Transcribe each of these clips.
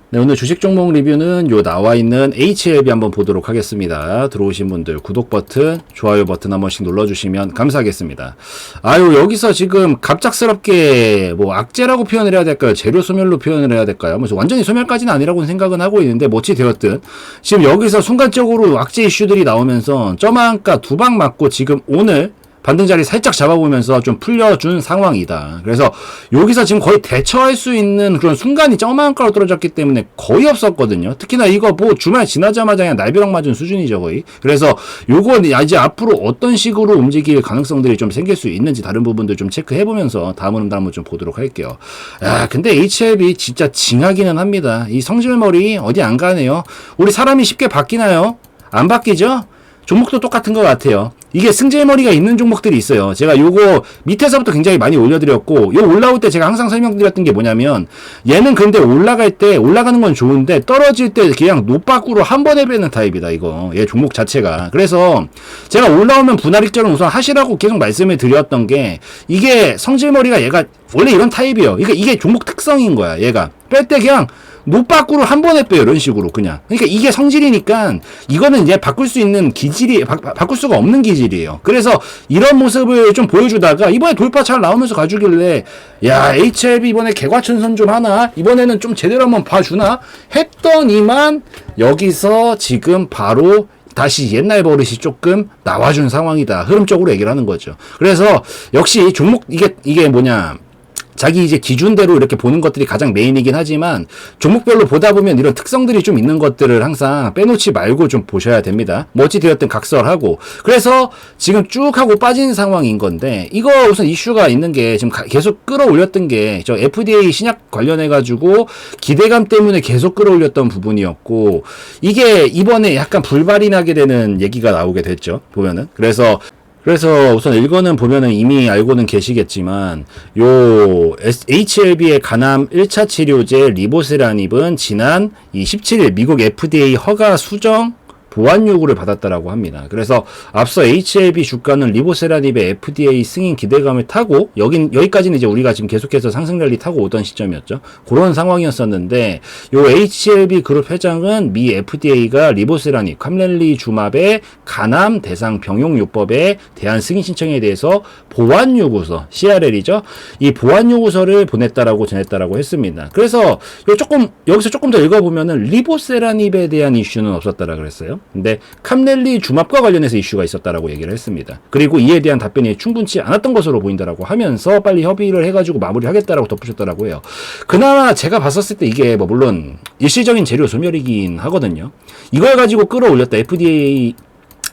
네, 오늘 주식 종목 리뷰는 요 나와 있는 HLB 한번 보도록 하겠습니다. 들어오신 분들 구독 버튼, 좋아요 버튼 한 번씩 눌러주시면 감사하겠습니다. 아유, 여기서 지금 갑작스럽게 뭐 악재라고 표현을 해야 될까요? 재료 소멸로 표현을 해야 될까요? 그래서 완전히 소멸까지는 아니라고 생각은 하고 있는데 뭐 어찌 되었든 지금 여기서 순간적으로 악재 이슈들이 나오면서 점한가 두 방 맞고 지금 오늘 반등자리 살짝 잡아보면서 좀 풀려준 상황이다. 그래서 여기서 지금 거의 대처할 수 있는 그런 순간이 점한가로 떨어졌기 때문에 거의 없었거든요. 특히나 이거 뭐 주말 지나자마자 그냥 날벼락 맞은 수준이죠, 거의. 그래서 요건 이제 앞으로 어떤 식으로 움직일 가능성들이 좀 생길 수 있는지 다른 부분들 좀 체크해보면서 다음은 한번 좀 보도록 할게요. 야, 근데 HLB 진짜 징하기는 합니다. 이 성질머리 어디 안 가네요. 우리 사람이 쉽게 바뀌나요? 안 바뀌죠? 종목도 똑같은 것 같아요. 이게 승질머리가 있는 종목들이 있어요. 제가 요거 밑에서부터 굉장히 많이 올려드렸고, 요 올라올 때 제가 항상 설명드렸던 게 뭐냐면, 얘는 근데 올라갈 때, 올라가는 건 좋은데, 떨어질 때 그냥 노빠꾸로 한 번에 빼는 타입이다, 이거. 얘 종목 자체가. 그래서, 제가 올라오면 분할익절은 우선 하시라고 계속 말씀을 드렸던 게, 이게 성질머리가 얘가 원래 이런 타입이에요. 그러니까 이게 종목 특성인 거야, 얘가. 뺄 때 그냥, 노빠꾸로 한 번에 빼요, 이런 식으로, 그냥. 그러니까 이게 성질이니까, 이거는 이제 바꿀 수 있는 기질이, 바꿀 수가 없는 기질이에요. 그래서, 이런 모습을 좀 보여주다가, 이번에 돌파 잘 나오면서 가주길래, 야, HLB 이번에 개과천선 좀 하나? 이번에는 좀 제대로 한번 봐주나? 했더니만, 여기서 지금 바로, 다시 옛날 버릇이 조금 나와준 상황이다. 흐름적으로 얘기를 하는 거죠. 그래서, 역시 종목, 이게 뭐냐. 자기 이제 기준대로 이렇게 보는 것들이 가장 메인이긴 하지만 종목별로 보다 보면 이런 특성들이 좀 있는 것들을 항상 빼놓지 말고 좀 보셔야 됩니다. 뭐 어찌 되었든 각설하고. 그래서 지금 쭉 하고 빠진 상황인 건데 이거 우선 이슈가 있는 게 지금 계속 끌어올렸던 게 저 FDA 신약 관련해가지고 기대감 때문에 계속 끌어올렸던 부분이었고 이게 이번에 약간 불발이 나게 되는 얘기가 나오게 됐죠. 보면은. 그래서 우선 일거는 보면은 이미 알고는 계시겠지만 요 HLB의 간암 1차 치료제 리보세라닙은 지난 이 17일 미국 FDA 허가 수정 보완 요구를 받았다라고 합니다. 그래서 앞서 HLB 주가는 리보세라닙의 FDA 승인 기대감을 타고 여기까지는 이제 우리가 지금 계속해서 상승 랠리 타고 오던 시점이었죠. 그런 상황이었었는데 요 HLB 그룹 회장은 미 FDA가 리보세라닙 캄렐리주맙의 간암 대상 병용 요법에 대한 승인 신청에 대해서 보완 요구서 CRL이죠. 이 보완 요구서를 보냈다라고 전했다라고 했습니다. 그래서 여기서 조금 더 읽어보면은 리보세라닙에 대한 이슈는 없었다라 그랬어요. 근데 캄렐리주맙과 관련해서 이슈가 있었다라고 얘기를 했습니다. 그리고 이에 대한 답변이 충분치 않았던 것으로 보인다라고 하면서 빨리 협의를 해가지고 마무리하겠다라고 덧붙였다라고 해요. 그나마 제가 봤었을 때 이게 뭐 물론 일시적인 재료 소멸이긴 하거든요. 이걸 가지고 끌어올렸다. FDA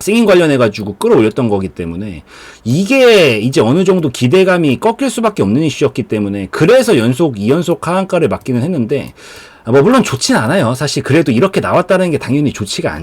승인 관련해가지고 끌어올렸던 거기 때문에 이게 이제 어느 정도 기대감이 꺾일 수밖에 없는 이슈였기 때문에 그래서 2연속 하한가를 맞기는 했는데 뭐 물론 좋진 않아요. 사실 그래도 이렇게 나왔다는 게 당연히 좋지가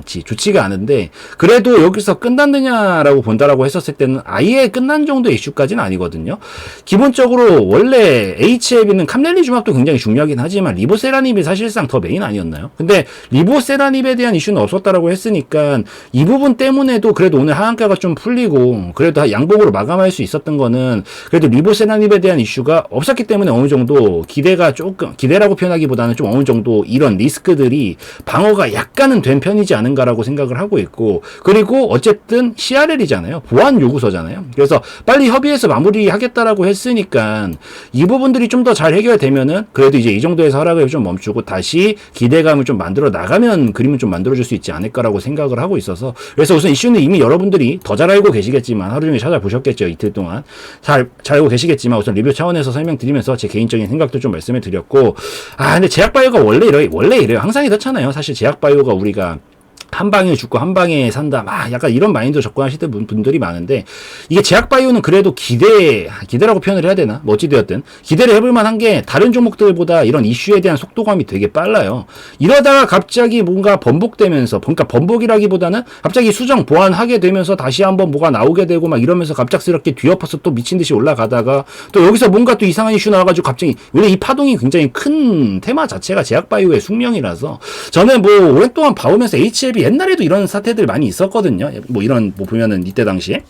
않은데 그래도 여기서 끝났느냐라고 본다라고 했었을 때는 아예 끝난 정도의 이슈까지는 아니거든요. 기본적으로 원래 HLB는 캄렐리주맙도 굉장히 중요하긴 하지만 리보세라닙이 사실상 더 메인 아니었나요? 근데 리보세라닙에 대한 이슈는 없었다라고 했으니까 이 부분 때문에도 그래도 오늘 하한가가 좀 풀리고 그래도 양봉으로 마감할 수 있었던 거는 그래도 리보세라닙에 대한 이슈가 없었기 때문에 어느 정도 기대라고 표현하기보다는 좀 어느 정도 이런 리스크들이 방어가 약간은 된 편이지 않은가라고 생각을 하고 있고 그리고 어쨌든 CRL이잖아요. 보완 요구서잖아요. 그래서 빨리 협의해서 마무리하겠다라고 했으니까 이 부분들이 좀 더 잘 해결되면은 그래도 이제 이 정도에서 하락을 좀 멈추고 다시 기대감을 좀 만들어 나가면 그림을 좀 만들어줄 수 있지 않을까라고 생각을 하고 있어서 그래서 우선 이슈는 이미 여러분들이 더 잘 알고 계시겠지만 하루 종일 찾아보셨겠죠. 이틀 동안 잘 알고 계시겠지만 우선 리뷰 차원에서 설명드리면서 제 개인적인 생각도 좀 말씀을 드렸고 근데 제약바이오가 원래 이래요. 항상 이렇잖아요. 사실 제약바이오가 우리가 한 방에 죽고 한 방에 산다. 약간 이런 마인드로 접근하시는 분들이 많은데 이게 제약바이오는 그래도 기대라고 표현을 해야 되나? 뭐 어찌되었든 기대를 해볼 만한 게 다른 종목들보다 이런 이슈에 대한 속도감이 되게 빨라요. 이러다가 갑자기 뭔가 번복되면서 그러니까 번복이라기보다는 갑자기 수정 보완하게 되면서 다시 한번 뭐가 나오게 되고 막 이러면서 갑작스럽게 뒤엎어서 또 미친 듯이 올라가다가 또 여기서 뭔가 또 이상한 이슈 나와가지고 갑자기 원래 이 파동이 굉장히 큰 테마 자체가 제약바이오의 숙명이라서 저는 뭐 오랫동안 봐오면서 HLB 옛날에도 이런 사태들 많이 있었거든요. 뭐 보면은 이때 당시에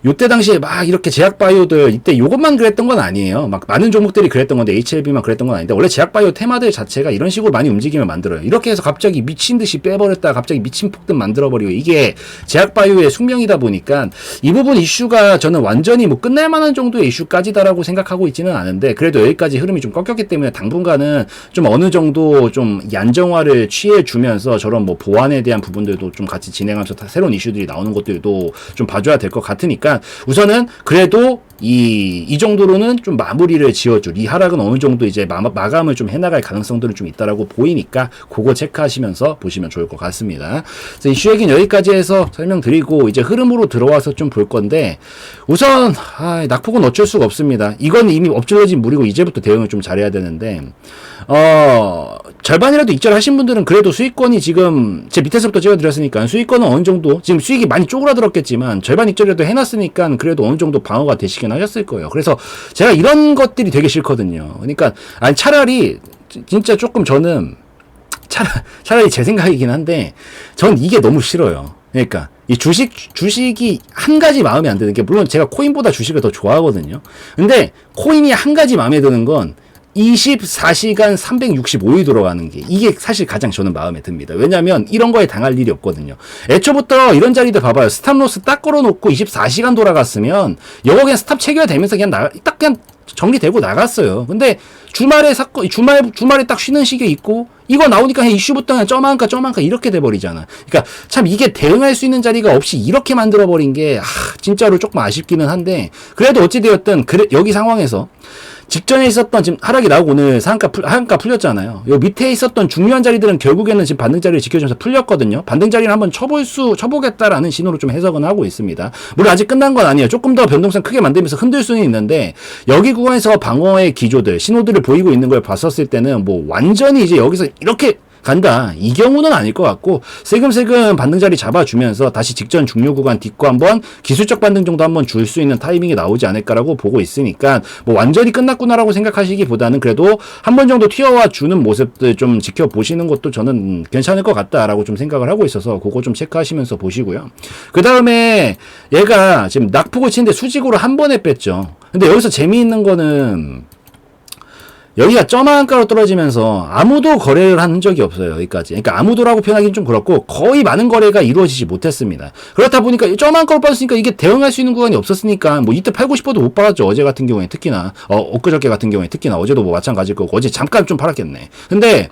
요때 당시에 막 이렇게 제약바이오들 이때 요것만 그랬던 건 아니에요. 막 많은 종목들이 그랬던 건데 HLB만 그랬던 건 아닌데 원래 제약바이오 테마들 자체가 이런 식으로 많이 움직임을 만들어요. 이렇게 해서 갑자기 미친 듯이 빼버렸다가 갑자기 미친 폭등 만들어버리고 이게 제약바이오의 숙명이다 보니까 이 부분 이슈가 저는 완전히 뭐 끝날 만한 정도의 이슈까지다라고 생각하고 있지는 않은데 그래도 여기까지 흐름이 좀 꺾였기 때문에 당분간은 좀 어느 정도 좀 안정화를 취해주면서 저런 뭐 보안에 대한 부분들도 좀 같이 진행하면서 새로운 이슈들이 나오는 것들도 좀 봐줘야 될 것 같으니까 우선은 그래도 이 정도로는 좀 마무리를 지어줄 이 하락은 어느 정도 이제 마감을 좀 해나갈 가능성들은 좀 있다라고 보이니까 그거 체크하시면서 보시면 좋을 것 같습니다. 그래서 이슈 얘기는 여기까지 해서 설명드리고 이제 흐름으로 들어와서 좀 볼 건데 우선 낙폭은 어쩔 수가 없습니다. 이건 이미 엎질러진 물이고 이제부터 대응을 좀 잘해야 되는데 절반이라도 익절하신 분들은 그래도 수익권이 지금 제 밑에서부터 찍어드렸으니까 수익권은 어느 정도 지금 수익이 많이 쪼그라들었겠지만 절반 익절이라도 해놨으니까 그래도 어느 정도 방어가 되시긴 하셨을 거예요. 그래서 제가 이런 것들이 되게 싫거든요. 그러니까 아니 차라리 진짜 조금 저는 차라리 제 생각이긴 한데 전 이게 너무 싫어요. 그러니까 이 주식이 한 가지 마음에 안 드는 게 물론 제가 코인보다 주식을 더 좋아하거든요. 근데 코인이 한 가지 마음에 드는 건 24시간 365일 돌아가는 게 이게 사실 가장 저는 마음에 듭니다. 왜냐면 이런 거에 당할 일이 없거든요. 애초부터 이런 자리들 봐봐요. 스탑로스 딱 걸어놓고 24시간 돌아갔으면 여거 그냥 스탑 체결되면서 그냥 딱 그냥 정리되고 나갔어요. 근데 주말에 딱 쉬는 시기에 있고 이거 나오니까 그냥 이슈부터 그냥 점한가 이렇게 돼버리잖아. 그러니까 참 이게 대응할 수 있는 자리가 없이 이렇게 만들어버린 게 진짜로 조금 아쉽기는 한데 그래도 어찌되었든 여기 상황에서 직전에 있었던 지금 하락이 나오고 오늘 하한가 풀렸잖아요. 요 밑에 있었던 중요한 자리들은 결국에는 지금 반등 자리를 지켜주면서 풀렸거든요. 반등 자리를 한번 쳐보겠다라는 신호로 좀 해석은 하고 있습니다. 물론 아직 끝난 건 아니에요. 조금 더 변동성 크게 만들면서 흔들 수는 있는데 여기 구간에서 방어의 기조들, 신호들을 보이고 있는 걸 봤었을 때는 뭐 완전히 이제 여기서 이렇게 간다. 이 경우는 아닐 것 같고 슬금슬금 반등 자리 잡아주면서 다시 직전 중요 구간 딛고 한번 기술적 반등 정도 한번 줄 수 있는 타이밍이 나오지 않을까라고 보고 있으니까 뭐 완전히 끝났구나라고 생각하시기보다는 그래도 한 번 정도 튀어와 주는 모습들 좀 지켜보시는 것도 저는 괜찮을 것 같다라고 좀 생각을 하고 있어서 그거 좀 체크하시면서 보시고요. 그 다음에 얘가 지금 낙폭을 치는데 수직으로 한 번에 뺐죠. 근데 여기서 재미있는 거는 여기가 점한가로 떨어지면서 아무도 거래를 한 적이 없어요. 여기까지. 그러니까 아무도라고 표현하기는 좀 그렇고 거의 많은 거래가 이루어지지 못했습니다. 그렇다 보니까 점한가로 빠졌으니까 이게 대응할 수 있는 구간이 없었으니까 뭐 이때 팔고 싶어도 못 팔았죠. 어제 같은 경우에 특히나 엊그저께 같은 경우에 특히나 어제도 뭐 마찬가지일 거고 어제 잠깐 좀 팔았겠네. 근데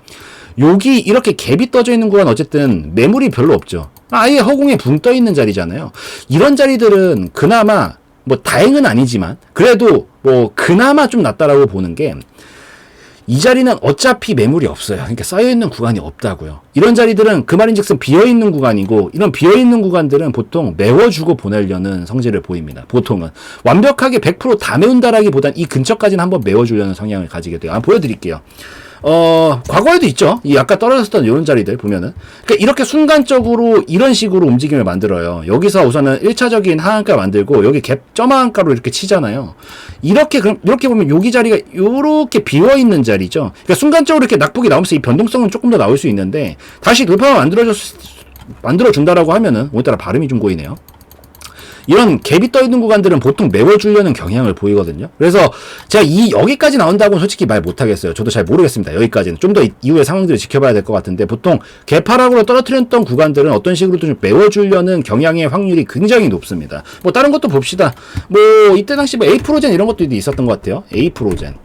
여기 이렇게 갭이 떠져 있는 구간 어쨌든 매물이 별로 없죠. 아예 허공에 붕 떠 있는 자리잖아요. 이런 자리들은 그나마 뭐 다행은 아니지만 그래도 뭐 그나마 좀 낫다라고 보는 게 이 자리는 어차피 매물이 없어요. 그러니까 쌓여있는 구간이 없다고요. 이런 자리들은 그 말인즉슨 비어있는 구간이고 이런 비어있는 구간들은 보통 메워주고 보내려는 성질을 보입니다. 보통은 완벽하게 100% 다 메운다라기보단 이 근처까지는 한번 메워주려는 성향을 가지게 돼요. 보여드릴게요. 과거에도 있죠. 이 아까 떨어졌던 이런 자리들 보면은. 그러니까 이렇게 순간적으로 이런 식으로 움직임을 만들어요. 여기서 우선은 1차적인 하한가 만들고 여기 갭 점하한가로 이렇게 치잖아요. 이렇게 보면 여기 자리가 요렇게 비어있는 자리죠. 그러니까 순간적으로 이렇게 낙폭이 나오면서 이 변동성은 조금 더 나올 수 있는데 다시 돌파가 만들어준다라고 하면은 오늘따라 발음이 좀 고이네요. 이런 갭이 떠있는 구간들은 보통 메워주려는 경향을 보이거든요. 그래서 제가 여기까지 나온다고는 솔직히 말 못하겠어요. 저도 잘 모르겠습니다. 여기까지는. 좀 더 이후의 상황들을 지켜봐야 될 것 같은데 보통 갭 하락으로 떨어뜨렸던 구간들은 어떤 식으로든 좀 메워주려는 경향의 확률이 굉장히 높습니다. 뭐 다른 것도 봅시다. 뭐 이때 당시 뭐 에이프로젠 이런 것들도 있었던 것 같아요. 에이프로젠.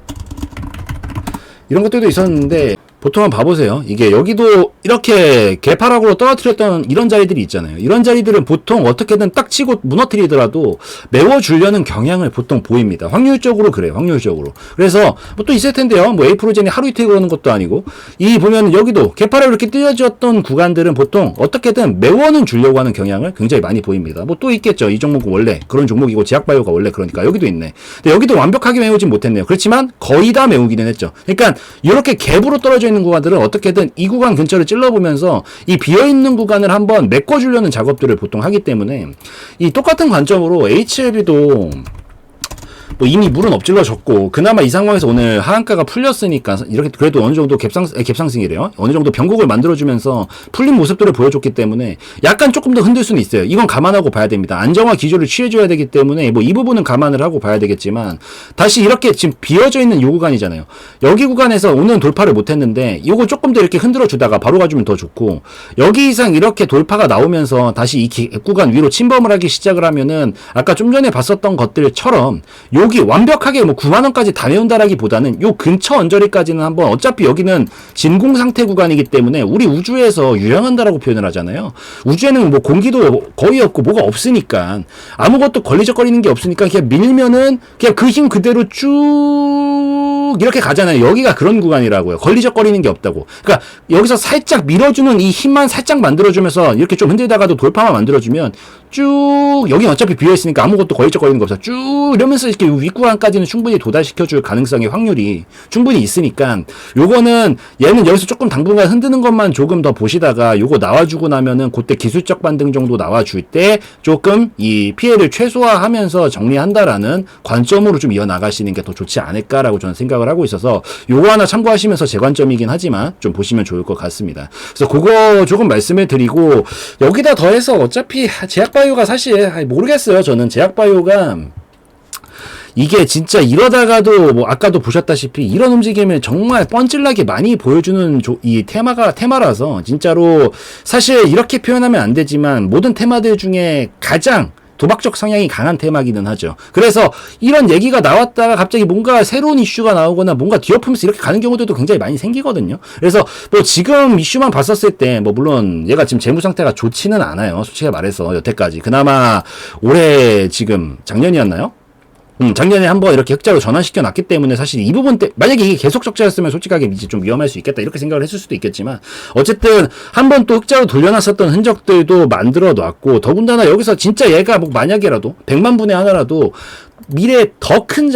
이런 것들도 있었는데 보통 한번 봐보세요. 이게 여기도 이렇게 개파락으로 떨어뜨렸던 이런 자리들이 있잖아요. 이런 자리들은 보통 어떻게든 딱 치고 무너뜨리더라도 메워주려는 경향을 보통 보입니다. 확률적으로 그래요. 확률적으로. 그래서 뭐 또 있을 텐데요. 뭐 에이프로젠이 하루 이틀 그러는 것도 아니고 이 보면 여기도 개파락으로 이렇게 띄어졌던 구간들은 보통 어떻게든 메워는 주려고 하는 경향을 굉장히 많이 보입니다. 뭐 또 있겠죠. 이 종목은 원래 그런 종목이고 제약바이오가 원래 그러니까 여기도 있네. 근데 여기도 완벽하게 메우진 못했네요. 그렇지만 거의 다 메우기는 했죠. 그러니까 이렇게 갭으로 떨어져 있는 구간들은 어떻게든 이 구간 근처를 찔러보면서 이 비어있는 구간을 한번 메꿔주려는 작업들을 보통 하기 때문에 이 똑같은 관점으로 HLB도 뭐 이미 물은 엎질러졌고 그나마 이 상황에서 오늘 하한가가 풀렸으니까 이렇게 그래도 어느 정도 갭상승이래요. 어느 정도 변곡을 만들어주면서 풀린 모습들을 보여줬기 때문에 약간 조금 더 흔들 수는 있어요. 이건 감안하고 봐야 됩니다. 안정화 기조를 취해줘야 되기 때문에 뭐 이 부분은 감안을 하고 봐야 되겠지만 다시 이렇게 지금 비어져 있는 이 구간이잖아요. 여기 구간에서 오늘 돌파를 못했는데 이거 조금 더 이렇게 흔들어 주다가 바로 가주면 더 좋고 여기 이상 이렇게 돌파가 나오면서 다시 이 구간 위로 침범을 하기 시작을 하면은 아까 좀 전에 봤었던 것들처럼 여기 완벽하게 뭐 9만원까지 다 내온다라기보다는 요 근처 언저리까지는 한번 어차피 여기는 진공 상태 구간이기 때문에 우리 우주에서 유영한다라고 표현을 하잖아요. 우주에는 뭐 공기도 거의 없고 뭐가 없으니까 아무것도 걸리적거리는 게 없으니까 그냥 밀면은 그냥 그 힘 그대로 쭉 이렇게 가잖아요. 여기가 그런 구간이라고요. 걸리적거리는 게 없다고. 그러니까 여기서 살짝 밀어주는 이 힘만 살짝 만들어주면서 이렇게 좀 흔들다가도 돌파만 만들어주면 쭉 여기 어차피 비어있으니까 아무것도 걸리적거리는 거 없어. 쭉 이러면서 이렇게 윗구간까지는 충분히 도달시켜줄 가능성의 확률이 충분히 있으니까 요거는 얘는 여기서 조금 당분간 흔드는 것만 조금 더 보시다가 요거 나와주고 나면은 그때 기술적 반등 정도 나와줄 때 조금 이 피해를 최소화하면서 정리한다라는 관점으로 좀 이어나가시는 게 더 좋지 않을까라고 저는 생각을 하고 있어서 요거 하나 참고하시면서 제 관점이긴 하지만 좀 보시면 좋을 것 같습니다. 그래서 그거 조금 말씀을 드리고 여기다 더해서 어차피 제약바이오가 사실 모르겠어요. 저는 제약바이오가 이게 진짜 이러다가도 뭐 아까도 보셨다시피 이런 움직임을 정말 뻔질나게 많이 보여주는 이 테마라서 진짜로 사실 이렇게 표현하면 안 되지만 모든 테마들 중에 가장 도박적 성향이 강한 테마기는 하죠. 그래서 이런 얘기가 나왔다가 갑자기 뭔가 새로운 이슈가 나오거나 뭔가 뒤엎으면서 이렇게 가는 경우들도 굉장히 많이 생기거든요. 그래서 뭐 지금 이슈만 봤었을 때 뭐 물론 얘가 지금 재무 상태가 좋지는 않아요. 솔직히 말해서 여태까지. 그나마 올해 지금 작년이었나요? 작년에 한번 이렇게 흑자로 전환시켜 놨기 때문에 사실 이 부분 때 만약에 이게 계속 적자였으면 솔직하게 이제 좀 위험할 수 있겠다 이렇게 생각을 했을 수도 있겠지만 어쨌든 한번 또 흑자로 돌려놨었던 흔적들도 만들어 놨고 더군다나 여기서 진짜 얘가 뭐 만약에라도 100만 분의 하나라도 미래에 더 큰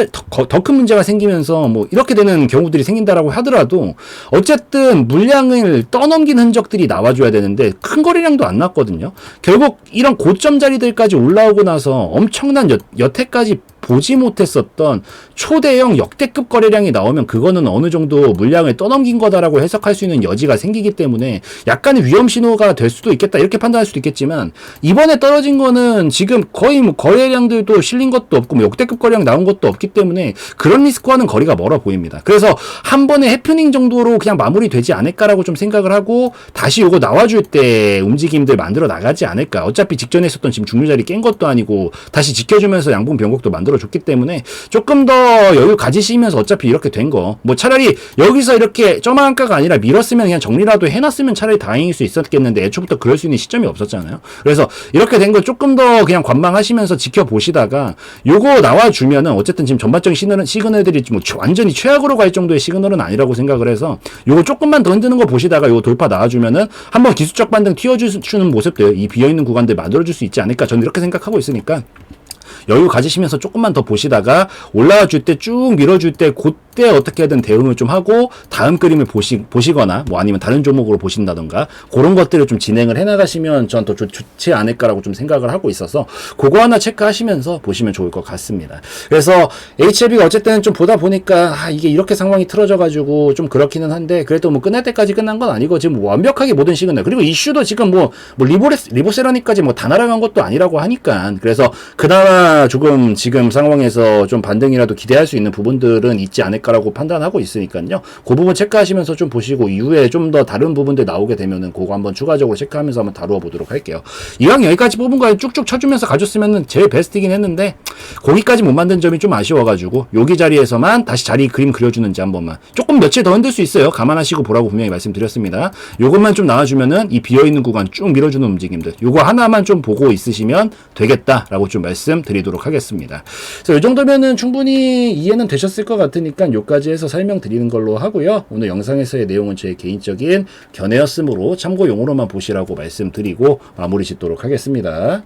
문제가 생기면서 뭐 이렇게 되는 경우들이 생긴다라고 하더라도 어쨌든 물량을 떠넘긴 흔적들이 나와줘야 되는데 큰 거래량도 안 났거든요. 결국 이런 고점 자리들까지 올라오고 나서 엄청난 여태까지 보지 못했었던 초대형 역대급 거래량이 나오면 그거는 어느 정도 물량을 떠넘긴 거다라고 해석할 수 있는 여지가 생기기 때문에 약간의 위험 신호가 될 수도 있겠다 이렇게 판단할 수도 있겠지만 이번에 떨어진 거는 지금 거의 뭐 거래량들도 실린 것도 없고 뭐 역대급 거래량 나온 것도 없기 때문에 그런 리스크와는 거리가 멀어 보입니다. 그래서 한 번에 해프닝 정도로 그냥 마무리되지 않을까라고 좀 생각을 하고 다시 요거 나와줄 때 움직임들 만들어 나가지 않을까. 어차피 직전에 있었던 지금 중류 자리 깬 것도 아니고 다시 지켜주면서 양봉 변곡도 만들어줬기 때문에 조금 더 여유 가지시면서 어차피 이렇게 된 거 뭐 차라리 여기서 이렇게 점한가가 아니라 밀었으면 그냥 정리라도 해놨으면 차라리 다행일 수 있었겠는데 애초부터 그럴 수 있는 시점이 없었잖아요. 그래서 이렇게 된 거 조금 더 그냥 관망하시면서 지켜보시다가 요거 나와주면은 어쨌든 지금 전반적인 시그널들이 뭐 완전히 최악으로 갈 정도의 시그널은 아니라고 생각을 해서 요거 조금만 더 흔드는 거 보시다가 요거 돌파 나와주면은 한번 기술적 반등 튀어주는 모습들 이 비어있는 구간들 만들어줄 수 있지 않을까 저는 이렇게 생각하고 있으니까 여유 가지시면서 조금만 더 보시다가 올라와 줄 때 쭉 밀어줄 때 그때 어떻게든 대응을 좀 하고 다음 그림을 보시거나 뭐 아니면 다른 종목으로 보신다던가 그런 것들을 좀 진행을 해나가시면 전 더 좋지 않을까라고 좀 생각을 하고 있어서 그거 하나 체크하시면서 보시면 좋을 것 같습니다. 그래서 HLB가 어쨌든 좀 보다 보니까 이게 이렇게 상황이 틀어져가지고 좀 그렇기는 한데 그래도 뭐 끝날 때까지 끝난 건 아니고 지금 완벽하게 모든 시그널 그리고 이슈도 지금 뭐 리보세라니까지 뭐 다 날아간 것도 아니라고 하니까 그래서 그나마 조금 지금 상황에서 좀 반등이라도 기대할 수 있는 부분들은 있지 않을까라고 판단하고 있으니까요. 그 부분 체크하시면서 좀 보시고 이후에 좀 더 다른 부분들 나오게 되면은 그거 한번 추가적으로 체크하면서 한번 다루어 보도록 할게요. 이왕 여기까지 뽑은 거 쭉쭉 쳐주면서 가줬으면은 제일 베스트이긴 했는데 거기까지 못 만든 점이 좀 아쉬워가지고 여기 자리에서만 다시 자리 그림 그려주는지 한 번만 조금 며칠 더 흔들 수 있어요. 감안하시고 보라고 분명히 말씀드렸습니다. 요것만 좀 나와주면은 이 비어있는 구간 쭉 밀어주는 움직임들 요거 하나만 좀 보고 있으시면 되겠다라고 좀 말씀드리도록 하겠습니다. 그래서 이 정도면은 충분히 이해는 되셨을 것 같으니까 요까지 해서 설명드리는 걸로 하고요. 오늘 영상에서의 내용은 제 개인적인 견해였으므로 참고용으로만 보시라고 말씀드리고 마무리 짓도록 하겠습니다.